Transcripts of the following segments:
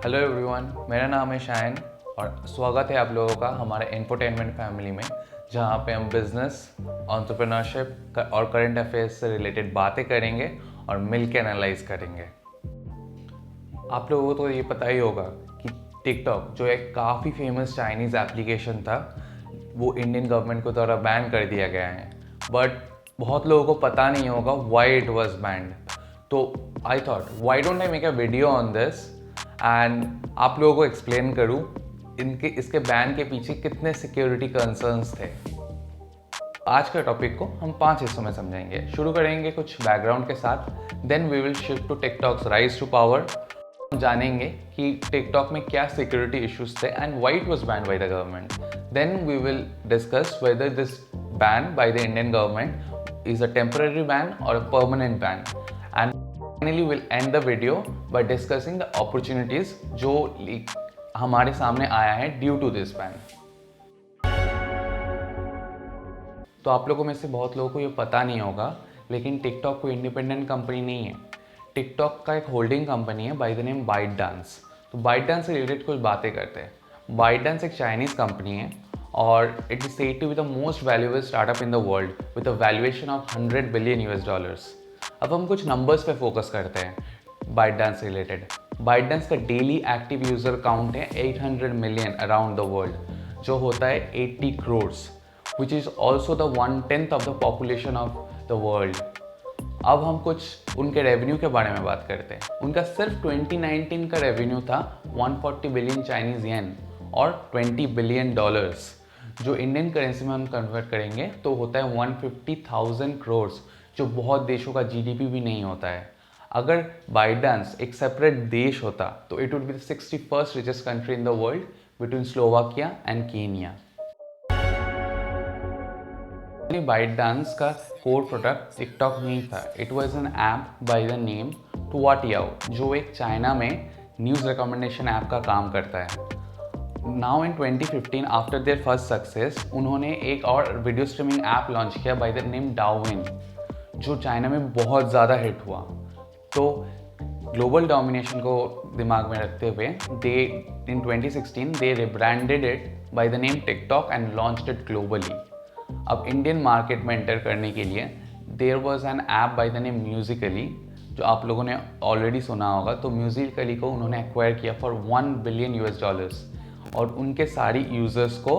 Hello everyone, मेरा नाम है शायन और स्वागत है आप लोगों का हमारे इंफोटेनमेंट फैमिली में, जहाँ पे हम बिजनेस, एंटरप्रेन्योरशिप और करंट अफेयर्स से रिलेटेड बातें करेंगे और मिल के एनालाइज करेंगे। आप लोगों को तो ये पता ही होगा कि टिकटॉक जो एक काफ़ी फेमस चाइनीज़ एप्लीकेशन था, वो इंडियन गवर्नमेंट को द्वारा बैन कर दिया गया है। बट बहुत लोगों को पता नहीं होगा वाई इट वॉज बैंड। तो I thought why don't I make a video on this and आप लोगों को एक्सप्लेन करूँ इसके बैन के पीछे कितने सिक्योरिटी कंसर्न्स थे। आज के टॉपिक को हम 5 हिस्सों में समझेंगे। शुरू करेंगे कुछ बैकग्राउंड के साथ, then we will shift to TikTok's rise to power. जानेंगे कि टिकटॉक में क्या सिक्योरिटी इश्यूज थे and why it was banned by the government. Then we will discuss whether this ban by the Indian government is a temporary ban और a permanent ban. And finally will end the video by discussing the opportunities जो हमारे सामने आया है due to this ban. तो आप लोगों में से बहुत लोगों को ये पता नहीं होगा, लेकिन टिकटॉक कोई इंडिपेंडेंट कंपनी नहीं है। टिकटॉक का एक होल्डिंग कंपनी है बाय द नेम बाइटडांस। तो बाइटडांस से रिलेटेड कुछ बातें करते हैं। बाइटडांस एक चाइनीज़ कंपनी है और it is said to be the most valuable startup in the world with a valuation of 100 billion US dollars. अब हम कुछ नंबर्स पे फोकस करते हैं बाइटडांस से रिलेटेड। बाइटडांस का डेली एक्टिव यूज़र काउंट है 800 मिलियन अराउंड द वर्ल्ड, जो होता है 80 crores, which is also the 1/10 of the population of the world। अब हम कुछ उनके रेवेन्यू के बारे में बात करते हैं। उनका सिर्फ 2019 का रेवेन्यू था 140 बिलियन चाइनीज येन और 20 बिलियन डॉलर्स, जो इंडियन करेंसी में हम कन्वर्ट करेंगे तो होता है 150,000 करोर्स, जो बहुत देशों का जीडीपी भी नहीं होता है। अगर बाइटडांस एक सेपरेट देश होता तो it would be the 61st richest country in the world between Slovakia and Kenya. ByteDance का कोर प्रोडक्ट टिकटॉक नहीं था। It was an app by the name Toutiao, जो एक चाइना में न्यूज़ रिकमेंडेशन ऐप का काम करता है। Now in 2015 after their first success, उन्होंने एक और वीडियो स्ट्रीमिंग ऐप लॉन्च किया बाय द नेम डाओविन, जो चाइना में बहुत ज़्यादा हिट हुआ। तो ग्लोबल डोमिनेशन को दिमाग में रखते हुए in 2016 they rebranded it by the name TikTok and launched it globally. अब इंडियन मार्केट में एंटर करने के लिए there was an app by the name Musically, जो आप लोगों ने ऑलरेडी सुना होगा। तो म्यूजिकली को उन्होंने एक्वायर किया फॉर 1 बिलियन US डॉलर्स और उनके सारी यूज़र्स को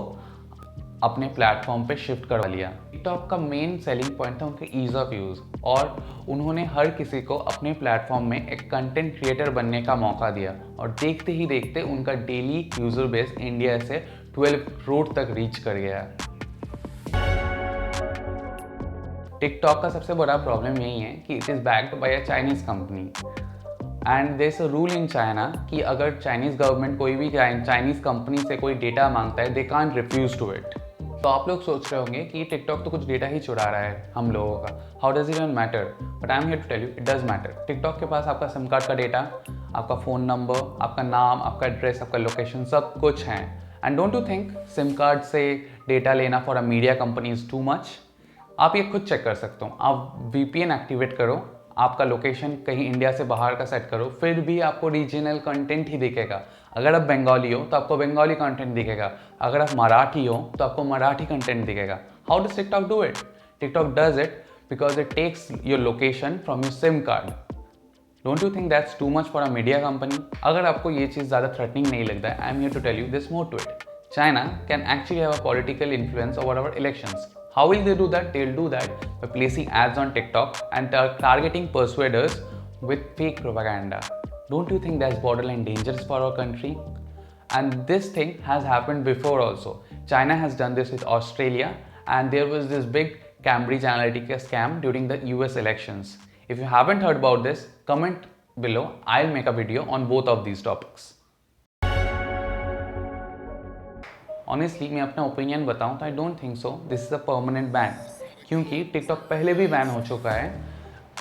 अपने प्लेटफॉर्म पे शिफ्ट करवा लिया। टिकटॉक का मेन सेलिंग पॉइंट था उनके ईज़ ऑफ यूज़, और उन्होंने हर किसी को अपने प्लेटफॉर्म में एक कंटेंट क्रिएटर बनने का मौका दिया। और देखते ही देखते उनका डेली यूज़र बेस इंडिया से 12 करोड़ तक रीच कर गया। टिकटॉक का सबसे बड़ा प्रॉब्लम यही है कि it is backed by a Chinese company and there is a rule in China कि अगर चाइनीज़ गवर्नमेंट कोई भी चाइनीज़ कंपनी से कोई डेटा मांगता है, they can't refuse to it. तो आप लोग सोच रहे होंगे कि टिकटॉक तो कुछ डेटा ही चुरा रहा है हम लोगों का, how does it even matter? But I am here to tell you it does matter. TikTok के पास आपका सिम कार्ड का डेटा, आपका फ़ोन नंबर, आपका नाम, आपका एड्रेस, आपका लोकेशन, सब कुछ है। And don't you think SIM card से डेटा लेना for a media company is too much? आप ये खुद चेक कर सकते हो। आप VPN एक्टिवेट करो, आपका लोकेशन कहीं इंडिया से बाहर का सेट करो, फिर भी आपको रीजनल कंटेंट ही दिखेगा। अगर आप बंगाली हो तो आपको बंगाली कंटेंट दिखेगा, अगर आप मराठी हो तो आपको मराठी कंटेंट दिखेगा। How does TikTok do it? TikTok does it because it takes your location from your SIM card. Don't you think that's too much for a media company? अगर आपको ये चीज़ ज़्यादा थ्रेटनिंग नहीं लगता है, I am here to tell you this more to it. China can actually have a political influence over our elections. How will they do that? They'll do that by placing ads on TikTok and targeting persuaders with fake propaganda. Don't you think that's borderline dangerous for our country? And this thing has happened before also. China has done this with Australia, and there was this big Cambridge Analytica scam during the US elections. If you haven't heard about this, comment below. I'll make a video on both of these topics. Honestly मैं अपना opinion बताऊं तो I don't think so this is a permanent ban, क्योंकि TikTok पहले भी ban हो चुका है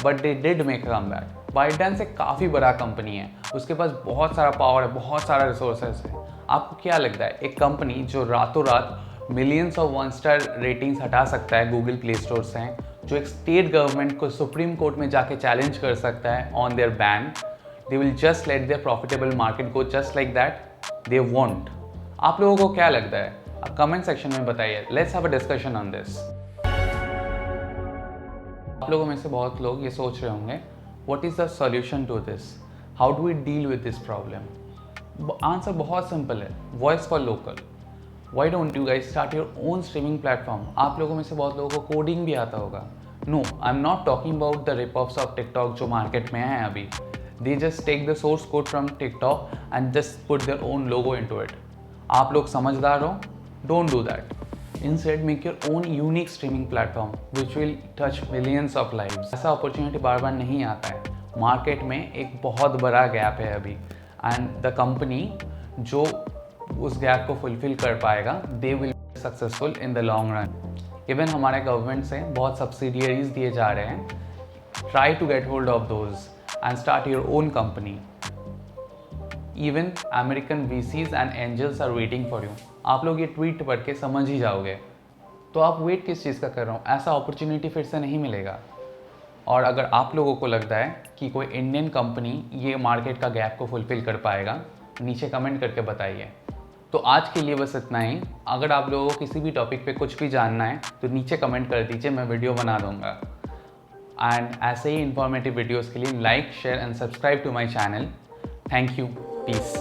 but they did make a comeback. ByteDance एक काफ़ी बड़ा कंपनी है, उसके पास बहुत सारा पावर है, बहुत सारा रिसोर्सेज है। आपको क्या लगता है एक कंपनी जो रातों रात मिलियंस ऑफ 1-स्टार रेटिंग्स हटा सकता है गूगल प्ले स्टोर से, जो एक स्टेट गवर्नमेंट को सुप्रीम कोर्ट में जाके चैलेंज कर सकता है on their ban, they will just let their profitable market go just like that they want. आप लोगों को क्या लगता है? आप कमेंट सेक्शन में बताइए। Let's have a discussion on this. आप लोगों में से बहुत लोग ये सोच रहे होंगे, what is the solution to this, how do we deal with this problem? Answer बहुत सिंपल है, voice for local. Why don't you guys start your own streaming platform? आप लोगों में से बहुत लोगों को कोडिंग भी आता होगा। No, I am not talking about the rip offs of TikTok जो मार्केट में है अभी। They just take the source code from TikTok and just put their own logo into it. आप लोग समझदार हो, don't do that. Instead, make your own unique streaming platform which will touch millions of lives. ऐसा opportunity बार बार नहीं आता है। Market में एक बहुत बड़ा गैप है अभी, एंड द कंपनी जो उस गैप को फुलफिल कर पाएगा, they will be successful in the long run. Even हमारे गवर्नमेंट से बहुत सब्सिडियरीज दिए जा रहे हैं। Try to get hold of those and start your own company. Even American VCs and angels are waiting for you. आप लोग ये ट्वीट पढ़ के समझ ही जाओगे। तो आप वेट किस चीज़ का कर रहे हो? ऐसा अपॉर्चुनिटी फिर से नहीं मिलेगा। और अगर आप लोगों को लगता है कि कोई इंडियन कंपनी ये मार्केट का गैप को फुलफिल कर पाएगा, नीचे कमेंट करके बताइए। तो आज के लिए बस इतना ही। अगर आप लोगों को किसी भी टॉपिक पे कुछ भी जानना है तो नीचे कमेंट कर दीजिए, मैं वीडियो बना दूंगा। एंड ऐसे ही इंफॉर्मेटिव वीडियोज़ के लिए like, share and subscribe to my channel. Thank you. Peace.